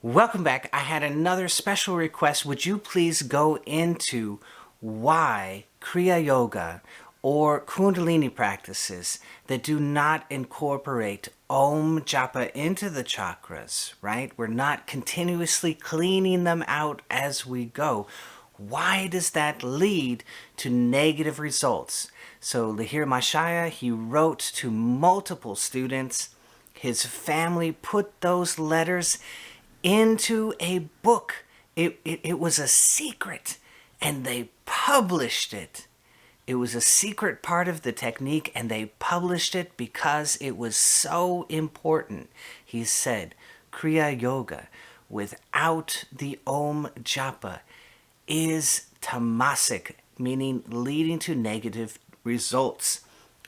Welcome back. I had another special request. Would you please go into why Kriya Yoga or Kundalini practices that do not incorporate OM Japa into the chakras, right? We're not continuously cleaning them out as we go. Why does that lead to negative results? So Lahiri Mahasaya, he wrote to multiple students. His family put those letters into a book. It was a secret, and they published it. It was a secret part of the technique, and they published it because it was so important. He said, Kriya Yoga, without the Om Japa, is Tamasic, meaning leading to negative results.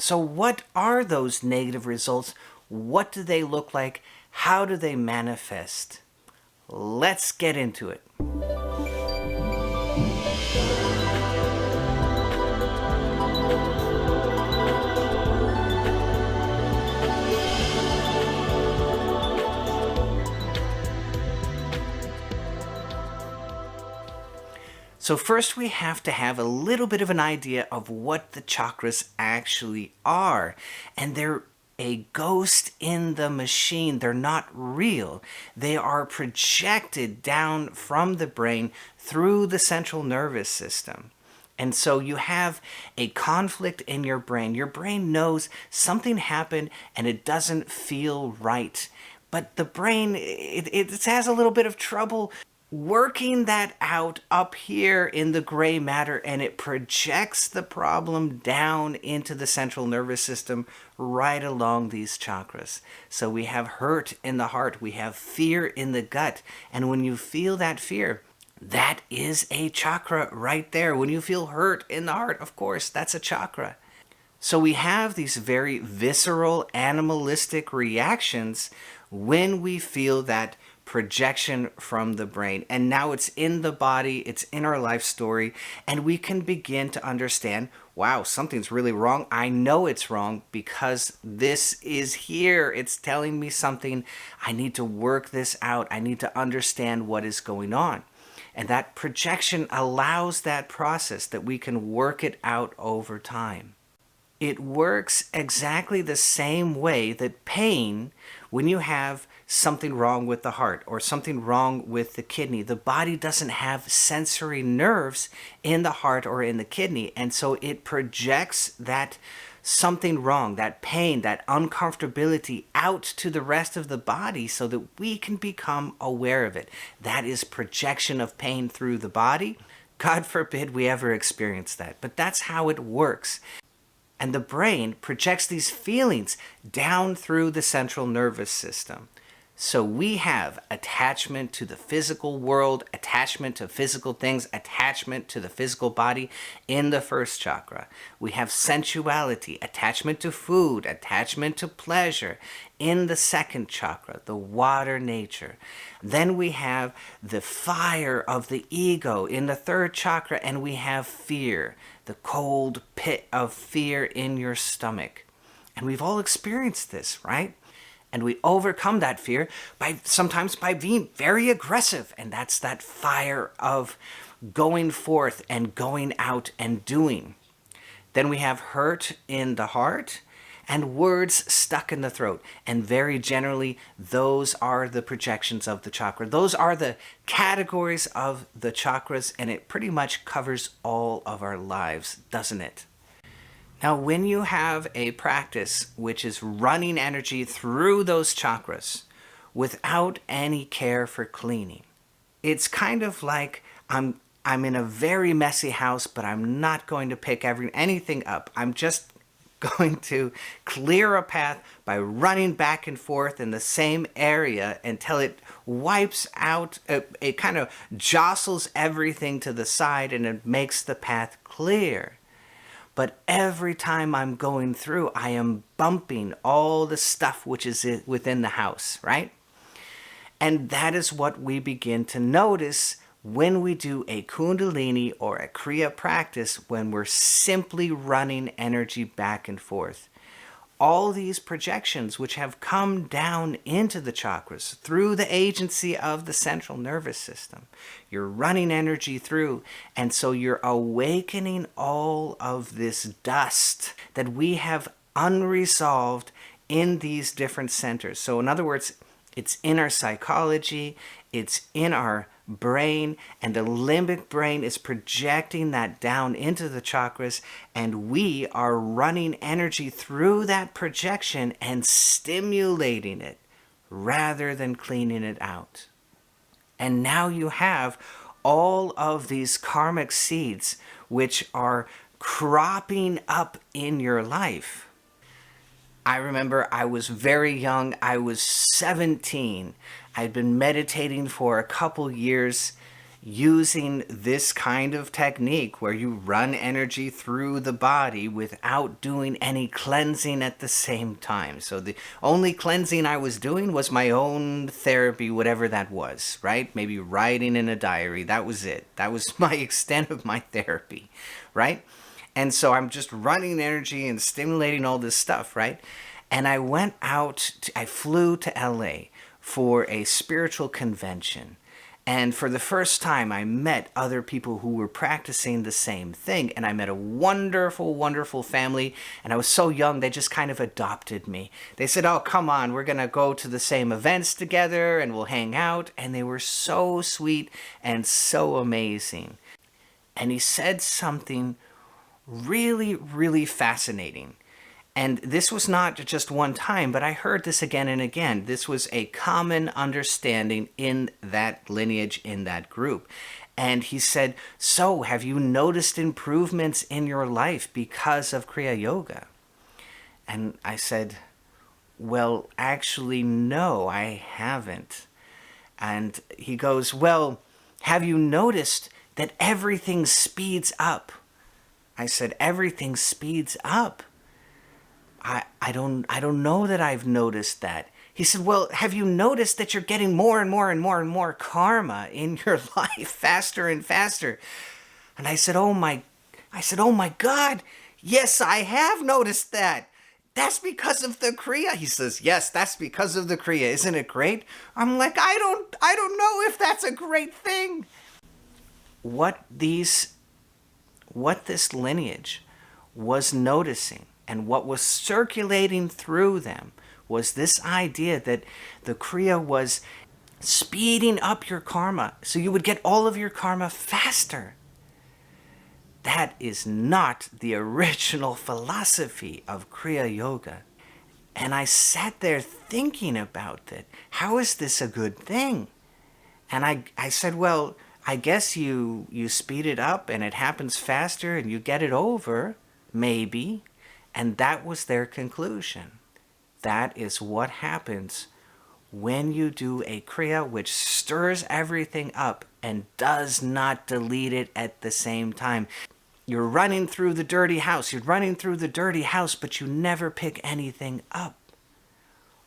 So what are those negative results? What do they look like? How do they manifest? Let's get into it. So first we have to have a little bit of an idea of what the chakras actually are. And they're a ghost in the machine. They're not real. They are projected down from the brain through the central nervous system. And so you have a conflict in your brain. Your brain knows something happened and it doesn't feel right. But the brain, it has a little bit of trouble working that out up here in the gray matter, and it projects the problem down into the central nervous system right along these chakras. So we have hurt in the heart, we have fear in the gut, and when you feel that fear, that is a chakra right there. When you feel hurt in the heart, of course, that's a chakra. So we have these very visceral, animalistic reactions when we feel that projection from the brain. And now it's in the body, it's in our life story, and we can begin to understand, wow, something's really wrong. I know it's wrong because this is here. It's telling me something. I need to work this out. I need to understand what is going on. And that projection allows that process that we can work it out over time. It works exactly the same way that pain, when you have something wrong with the heart or something wrong with the kidney, the body doesn't have sensory nerves in the heart or in the kidney. And so it projects that something wrong, that pain, that uncomfortability out to the rest of the body so that we can become aware of it. That is projection of pain through the body. God forbid we ever experience that, but that's how it works. And the brain projects these feelings down through the central nervous system. So we have attachment to the physical world, attachment to physical things, attachment to the physical body in the first chakra. We have sensuality, attachment to food, attachment to pleasure in the second chakra, the water nature. Then we have the fire of the ego in the third chakra, and we have fear, the cold pit of fear in your stomach. And we've all experienced this, right? And we overcome that fear sometimes by being very aggressive. And that's that fire of going forth and going out and doing. Then we have hurt in the heart and words stuck in the throat. And very generally, those are the projections of the chakra. Those are the categories of the chakras, and it pretty much covers all of our lives, doesn't it? Now, when you have a practice which is running energy through those chakras without any care for cleaning, it's kind of like I'm in a very messy house, but I'm not going to pick anything up. I'm just going to clear a path by running back and forth in the same area until it wipes out, it kind of jostles everything to the side and it makes the path clear. But every time I'm going through, I am bumping all the stuff which is within the house, right? And that is what we begin to notice when we do a Kundalini or a Kriya practice, when we're simply running energy back and forth. all these projections which have come down into the chakras through the agency of the central nervous system. You're running energy through, and so you're awakening all of this dust that we have unresolved in these different centers. So in other words, it's in our psychology, it's in our brain, and the limbic brain is projecting that down into the chakras, and we are running energy through that projection and stimulating it rather than cleaning it out. And now you have all of these karmic seeds which are cropping up in your life. I remember I was very young. I was 17. I'd been meditating for a couple years using this kind of technique where you run energy through the body without doing any cleansing at the same time. So the only cleansing I was doing was my own therapy, whatever that was, right? Maybe writing in a diary. That was it. That was my extent of my therapy, right? And so I'm just running energy and stimulating all this stuff, right? And I went out, I flew to LA for a spiritual convention. And for the first time, I met other people who were practicing the same thing. And I met a wonderful, wonderful family. And I was so young, they just kind of adopted me. They said, oh, come on, we're going to go to the same events together and we'll hang out. And they were so sweet and so amazing. And he said something really, really fascinating. And this was not just one time, but I heard this again and again. This was a common understanding in that lineage, in that group. And he said, so have you noticed improvements in your life because of Kriya Yoga? And I said, well, actually, no, I haven't. And he goes, well, have you noticed that everything speeds up? I said, everything speeds up. I don't know that I've noticed that. He said, well, have you noticed that you're getting more and more and more and more karma in your life faster and faster? And I said, oh my God, yes, I have noticed that. That's because of the Kriya. He says, yes, that's because of the Kriya. Isn't it great? I'm like, I don't know if that's a great thing. What this lineage was noticing and what was circulating through them was this idea that the Kriya was speeding up your karma so you would get all of your karma faster. That is not the original philosophy of Kriya Yoga. And I sat there thinking about it. How is this a good thing? And I said, well, I guess you speed it up and it happens faster and you get it over, maybe. And that was their conclusion. That is what happens when you do a Kriya which stirs everything up and does not delete it at the same time. You're running through the dirty house. You're running through the dirty house, but you never pick anything up.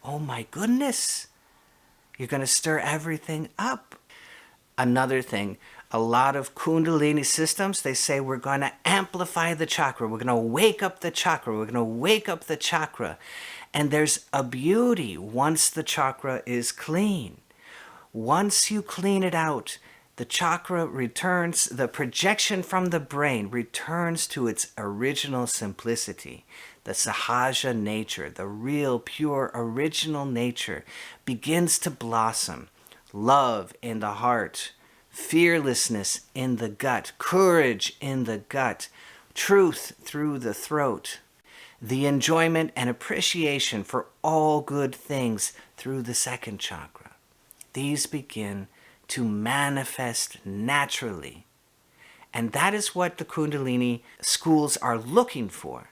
Oh my goodness. You're going to stir everything up. Another thing, a lot of Kundalini systems, they say we're going to amplify the chakra. We're going to wake up the chakra. We're going to wake up the chakra. And there's a beauty once the chakra is clean. Once you clean it out, the chakra returns, the projection from the brain returns to its original simplicity. The sahaja nature, the real, pure, original nature begins to blossom. Love in the heart, fearlessness in the gut, courage in the gut, truth through the throat, the enjoyment and appreciation for all good things through the second chakra. These begin to manifest naturally. And that is what the Kundalini schools are looking for.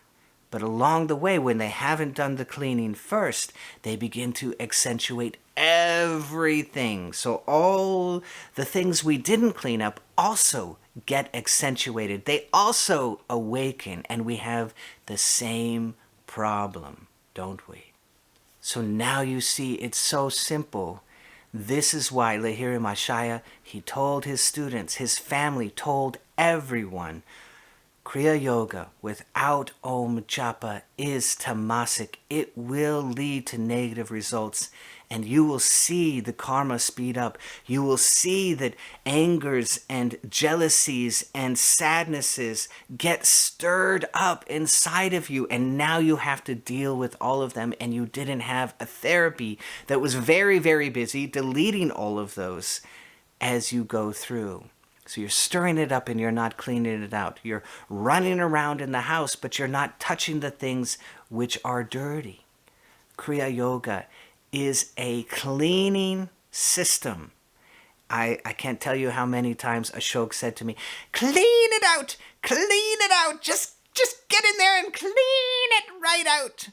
But along the way, when they haven't done the cleaning first, they begin to accentuate everything. So all the things we didn't clean up also get accentuated. They also awaken, and we have the same problem, don't we? So now you see, it's so simple. This is why Lahiri Mahasaya, he told his students, his family told everyone, Kriya Yoga without Om Japa is Tamasic. It will lead to negative results, and you will see the karma speed up. You will see that angers and jealousies and sadnesses get stirred up inside of you, and now you have to deal with all of them, and you didn't have a therapy that was very, very busy deleting all of those as you go through. So you're stirring it up and you're not cleaning it out. You're running around in the house, but you're not touching the things which are dirty. Kriya Yoga is a cleaning system. I can't tell you how many times Ashok said to me, clean it out, just get in there and clean it right out.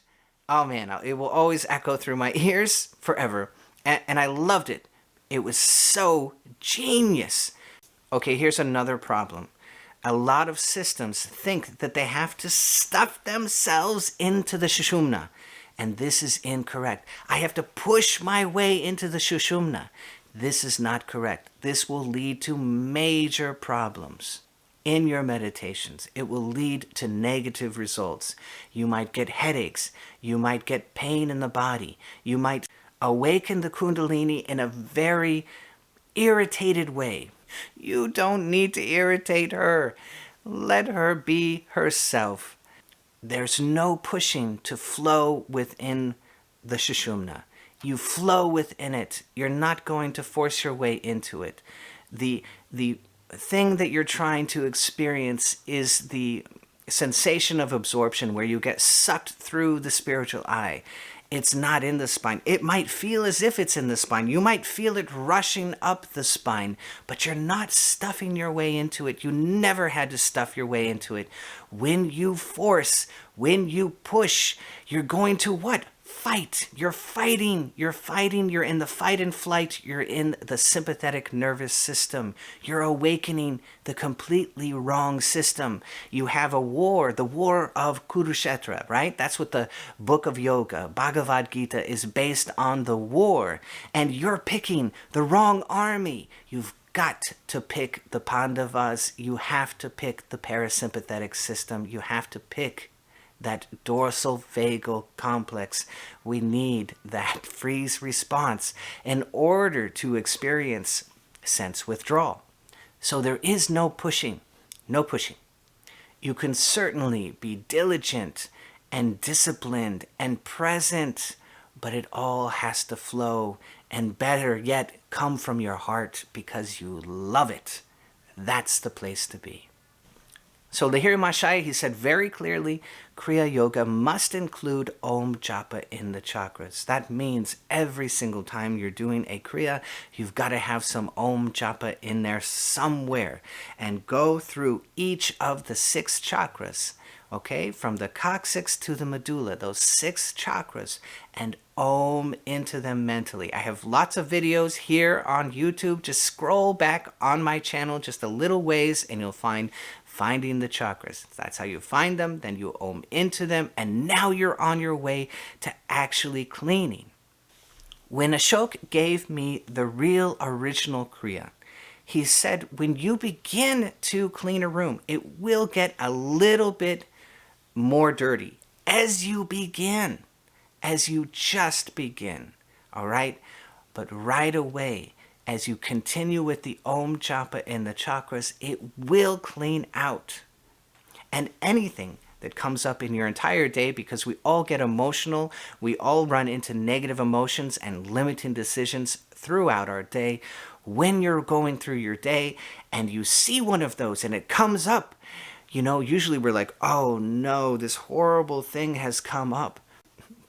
Oh man, it will always echo through my ears forever. And I loved it. It was so genius. Okay, here's another problem. A lot of systems think that they have to stuff themselves into the Sushumna, and this is incorrect. I have to push my way into the Sushumna. This is not correct. This will lead to major problems in your meditations. It will lead to negative results. You might get headaches. You might get pain in the body. You might awaken the Kundalini in a very irritated way. You don't need to irritate her. Let her be herself. There's no pushing to flow within the Sushumna. You flow within it. You're not going to force your way into it. The thing that you're trying to experience is the sensation of absorption, where you get sucked through the spiritual eye. It's not in the spine. It might feel as if it's in the spine. You might feel it rushing up the spine, but you're not stuffing your way into it. You never had to stuff your way into it. When you force, when you push, you're going to what? Fight. You're fighting. You're in the fight and flight. You're in the sympathetic nervous system. You're awakening the completely wrong system. You have a war, the war of Kurukshetra, right? That's what the book of yoga, Bhagavad Gita, is based on, the war. And you're picking the wrong army. You've got to pick the Pandavas. You have to pick the parasympathetic system. You have to pick that dorsal vagal complex. We need that freeze response in order to experience sense withdrawal. So there is no pushing, no pushing. You can certainly be diligent and disciplined and present, but it all has to flow, and better yet, come from your heart because you love it. That's the place to be. So Lahiri Mahasaya, he said very clearly, Kriya Yoga must include Om Japa in the chakras. That means every single time you're doing a Kriya, you've got to have some Om Japa in there somewhere, and go through each of the 6 chakras, okay, from the coccyx to the medulla, those 6 chakras, and Om into them mentally. I have lots of videos here on YouTube. Just scroll back on my channel just a little ways and you'll find finding the chakras. That's how you find them. Then you Om into them, and now you're on your way to actually cleaning. When Ashok gave me the real original Kriya, he said, when you begin to clean a room, it will get a little bit more dirty as you begin, as you just begin, all right? But right away, as you continue with the Om Japa in the chakras, it will clean out. And anything that comes up in your entire day, because we all get emotional, we all run into negative emotions and limiting decisions throughout our day. When you're going through your day and you see one of those and it comes up, you know, usually we're like, oh no, this horrible thing has come up.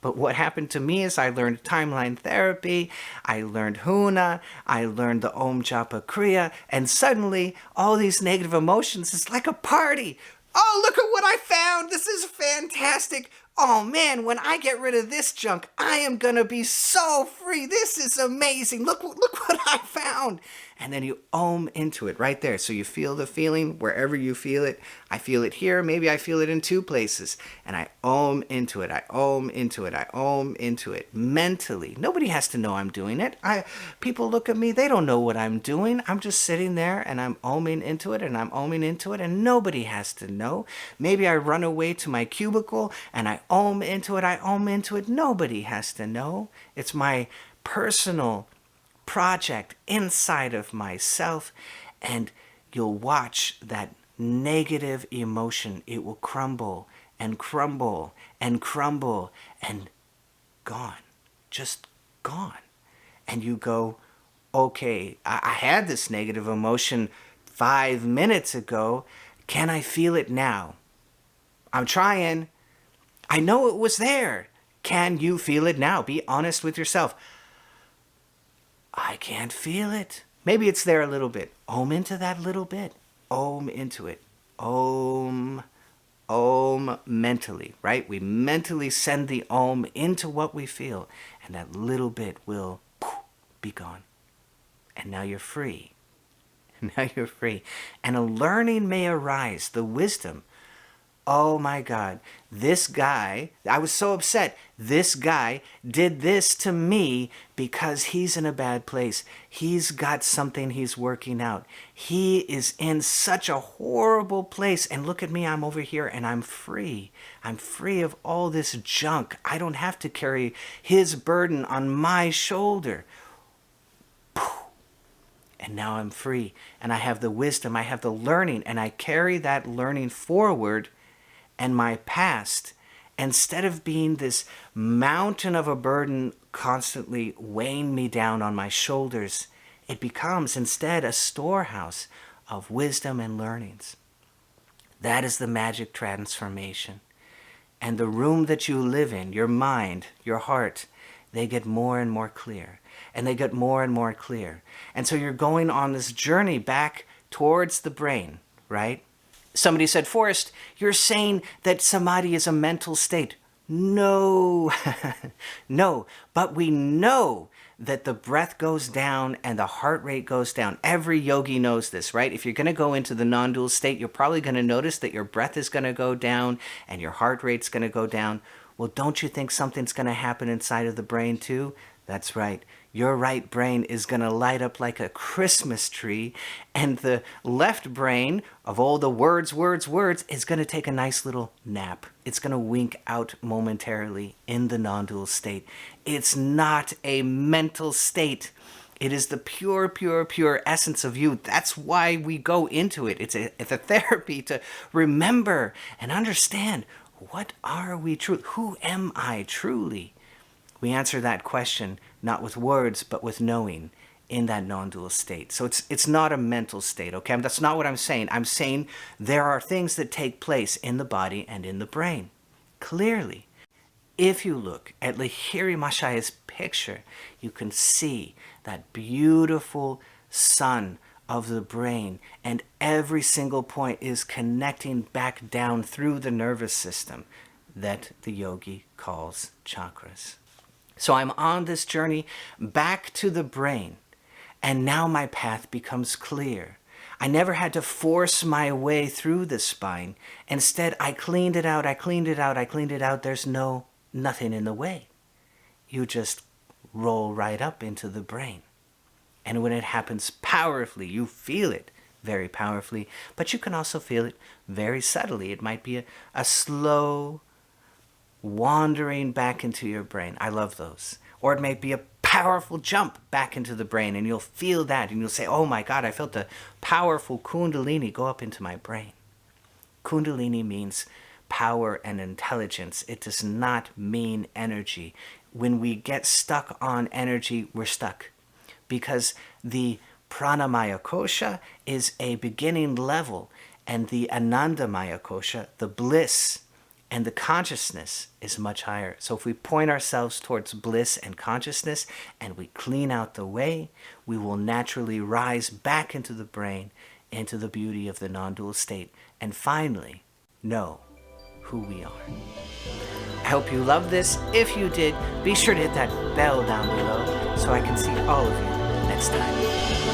But what happened to me is I learned timeline therapy, I learned Huna, I learned the Om Japa Kriya, and suddenly all these negative emotions is like a party. Oh, look at what I found. This is fantastic. Oh man, when I get rid of this junk, I am going to be so free. This is amazing. Look what I found. sound. And then you Om into it right there. So you feel the feeling wherever you feel it. I feel it here. Maybe I feel it in 2 places. And I Om into it. I Om into it. I Om into it mentally. Nobody has to know I'm doing it. People look at me. They don't know what I'm doing. I'm just sitting there and I'm Oming into it and I'm Oming into it. And nobody has to know. Maybe I run away to my cubicle and I Om into it. I Om into it. Nobody has to know. It's my personal project inside of myself, and you'll watch that negative emotion. It will crumble and crumble and crumble and gone, just gone. And you go, okay, I had this negative emotion 5 minutes ago. Can I feel it now? I'm trying. I know it was there. Can you feel it now? Be honest with yourself. I can't feel it. Maybe it's there a little bit. Om into that little bit. Om into it. Om. Om mentally, right? We mentally send the Om into what we feel, and that little bit will be gone. And now you're free. Now you're free. And a learning may arise, the wisdom. Oh my God, this guy, I was so upset. This guy did this to me because he's in a bad place. He's got something he's working out. He is in such a horrible place. And look at me, I'm over here and I'm free. I'm free of all this junk. I don't have to carry his burden on my shoulder. And now I'm free. And I have the wisdom, I have the learning, and I carry that learning forward. And my past, instead of being this mountain of a burden constantly weighing me down on my shoulders, it becomes instead a storehouse of wisdom and learnings. That is the magic transformation. And the room that you live in, your mind, your heart, they get more and more clear. And they get more and more clear. And so you're going on this journey back towards the brain, right? Somebody said, Forrest, you're saying that samadhi is a mental state. No, no, but we know that the breath goes down and the heart rate goes down. Every yogi knows this, right? If you're going to go into the non-dual state, you're probably going to notice that your breath is going to go down and your heart rate's going to go down. Well, don't you think something's going to happen inside of the brain too? That's right. Your right brain is going to light up like a Christmas tree, and the left brain of all the words, is going to take a nice little nap. It's going to wink out momentarily in the non-dual state. It's not a mental state. It is the pure, pure, pure essence of you. That's why we go into it. It's a therapy to remember and understand, what are we truly? Who am I truly? We answer that question not with words, but with knowing in that non-dual state. So it's not a mental state, okay? That's not what I'm saying. I'm saying there are things that take place in the body and in the brain. Clearly, if you look at Lahiri Mahasaya's picture, you can see that beautiful sun of the brain, and every single point is connecting back down through the nervous system that the yogi calls chakras. So I'm on this journey back to the brain, and now my path becomes clear. I never had to force my way through the spine. Instead, I cleaned it out, I cleaned it out, I cleaned it out. There's nothing in the way. You just roll right up into the brain. And when it happens powerfully, you feel it very powerfully, but you can also feel it very subtly. It might be a slow wandering back into your brain. I love those. Or it may be a powerful jump back into the brain, and you'll feel that, and you'll say, oh my God, I felt the powerful kundalini go up into my brain. Kundalini means power and intelligence. It does not mean energy. When we get stuck on energy, we're stuck. Because the pranamaya kosha is a beginning level, and the anandamaya kosha, the bliss, and the consciousness is much higher. So if we point ourselves towards bliss and consciousness and we clean out the way, we will naturally rise back into the brain, into the beauty of the non-dual state, and finally know who we are. I hope you loved this. If you did, be sure to hit that bell down below so I can see all of you next time.